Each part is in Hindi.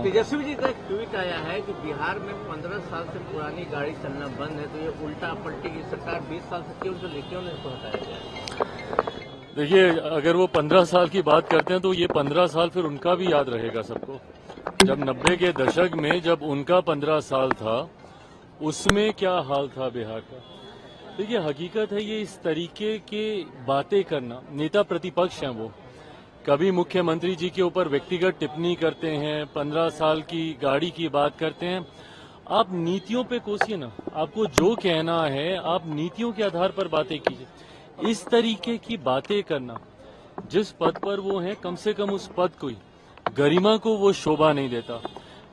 हूँ। तेजस्वी जी का एक ट्वीट आया है कि बिहार में 15 साल से पुरानी गाड़ी चलना बंद है, तो ये उल्टा पलटी की सरकार 20 साल से क्यों ने इसको हटाया गया? देखिए, अगर वो 15 साल की बात करते हैं तो ये 15 साल फिर उनका भी याद रहेगा सबको। जब 90 के दशक में जब उनका 15 साल था, उसमें क्या हाल था बिहार का। देखिए, हकीकत है ये इस तरीके के बातें करना, नेता प्रतिपक्ष हैं वो, कभी मुख्यमंत्री जी के ऊपर व्यक्तिगत टिप्पणी करते हैं, 15 साल की गाड़ी की बात करते हैं। आप नीतियों पे कोसिए ना, आपको जो कहना है आप नीतियों के आधार पर बातें कीजिए। इस तरीके की बातें करना, जिस पद पर वो हैं कम से कम उस पद को, गरिमा को वो शोभा नहीं देता।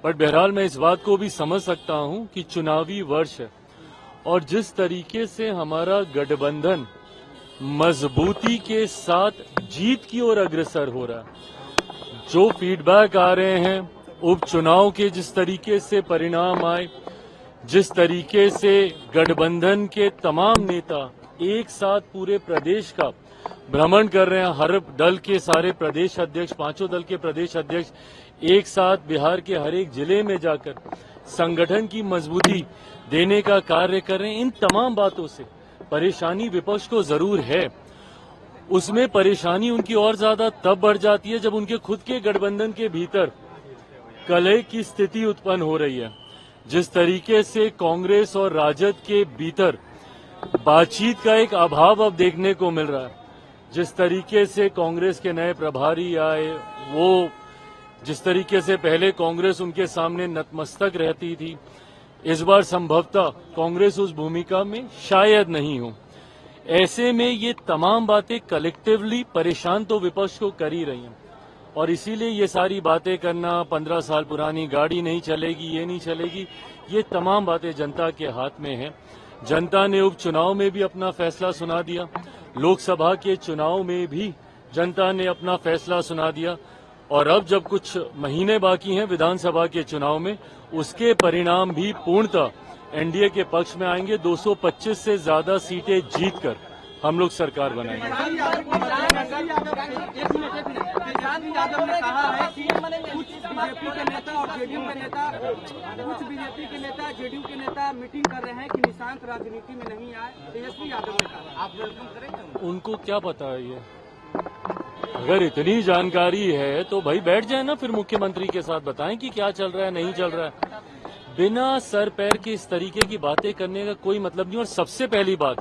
बट बहरहाल मैं इस बात को भी समझ सकता हूं कि चुनावी वर्ष है और जिस तरीके से हमारा गठबंधन मजबूती के साथ जीत की ओर अग्रसर हो रहा है, जो फीडबैक आ रहे हैं उपचुनाव के, जिस तरीके से परिणाम आए, जिस तरीके से गठबंधन के तमाम नेता एक साथ पूरे प्रदेश का भ्रमण कर रहे हैं, हर दल के सारे प्रदेश अध्यक्ष, पांचों दल के प्रदेश अध्यक्ष एक साथ बिहार के हर एक जिले में जाकर संगठन की मजबूती देने का कार्य कर रहे हैं। इन तमाम बातों से परेशानी विपक्ष को जरूर है, उसमें परेशानी उनकी और ज्यादा तब बढ़ जाती है जब उनके खुद के गठबंधन के भीतर कलह की स्थिति उत्पन्न हो रही है। जिस तरीके से कांग्रेस और राजद के भीतर बातचीत का एक अभाव अब देखने को मिल रहा है, जिस तरीके से कांग्रेस के नए प्रभारी आए, वो जिस तरीके से पहले कांग्रेस उनके सामने नतमस्तक रहती थी, इस बार संभवतः कांग्रेस उस भूमिका में शायद नहीं हो। ऐसे में ये तमाम बातें कलेक्टिवली परेशान तो विपक्ष को कर ही रही हैं और इसीलिए ये सारी बातें करना, 15 साल पुरानी गाड़ी नहीं चलेगी, ये नहीं चलेगी, ये तमाम बातें जनता के हाथ में है। जनता ने उपचुनाव में भी अपना फैसला सुना दिया, लोकसभा के चुनाव में भी जनता ने अपना फैसला सुना दिया और अब जब कुछ महीने बाकी हैं विधानसभा के चुनाव में, उसके परिणाम भी पूर्णतः एनडीए के पक्ष में आएंगे। 225 से ज्यादा सीटें जीतकर हम लोग सरकार बनाएंगे। यादव ने कहा है कि कुछ बीजेपी के नेता और जेडीयू के नेता, जेडीयू के नेता मीटिंग कर रहे हैं कि निशांत राजनीति में नहीं आए। तेजस्वी यादव ने कहा, आप वेलकम करेंगे? उनको क्या पता है ये? अगर इतनी जानकारी है तो भाई बैठ जाए ना, फिर मुख्यमंत्री के साथ बताएं कि क्या चल रहा है, नहीं चल रहा है। बिना सर पैर के इस तरीके की बातें करने का कोई मतलब नहीं। और सबसे पहली बात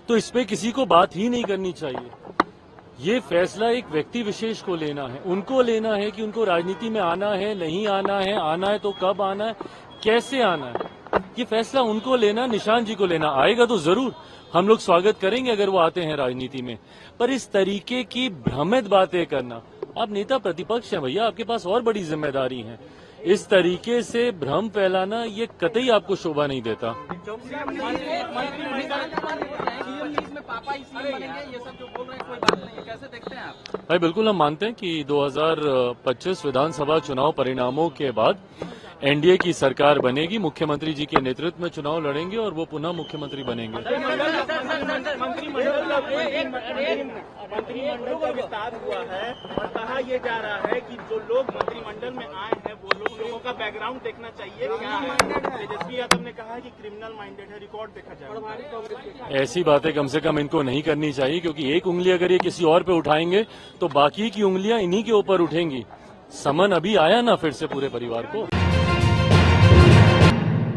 तो इस पे किसी को बात ही नहीं करनी चाहिए। ये फैसला एक व्यक्ति विशेष को लेना है, उनको लेना है कि उनको राजनीति में आना है, नहीं आना है तो कब आना है, कैसे आना है, ये फैसला उनको लेना, निशांत जी को लेना। आएगा तो जरूर हम लोग स्वागत करेंगे अगर वो आते हैं राजनीति में, पर इस तरीके की भ्रमित बातें करना, आप नेता प्रतिपक्ष हैं भैया, आपके पास और बड़ी जिम्मेदारी है। इस तरीके से भ्रम फैलाना ये कतई आपको शोभा नहीं देता। भाई बिल्कुल हम मानते हैं कि 2025 विधानसभा चुनाव परिणामों के बाद एनडीए की सरकार बनेगी, मुख्यमंत्री जी के नेतृत्व में चुनाव लड़ेंगे और वो पुनः मुख्यमंत्री बनेंगे। मंत्रिमंडल का विस्तार हुआ है और कहा यह जा रहा है कि जो लोग मंत्रिमंडल में आए हैं वो लोगों का बैकग्राउंड देखना चाहिए। क्या है? तेजस्वी यादव ने कहा है कि क्रिमिनल माइंडेड है, रिकॉर्ड देखा जाए। ऐसी बातें कम से कम इनको नहीं करनी चाहिए, क्योंकि एक उंगली अगर ये किसी और पे उठाएंगे तो बाकी की उंगलियां इन्हीं के ऊपर उठेंगी। समन अभी आया ना फिर से पूरे परिवार को।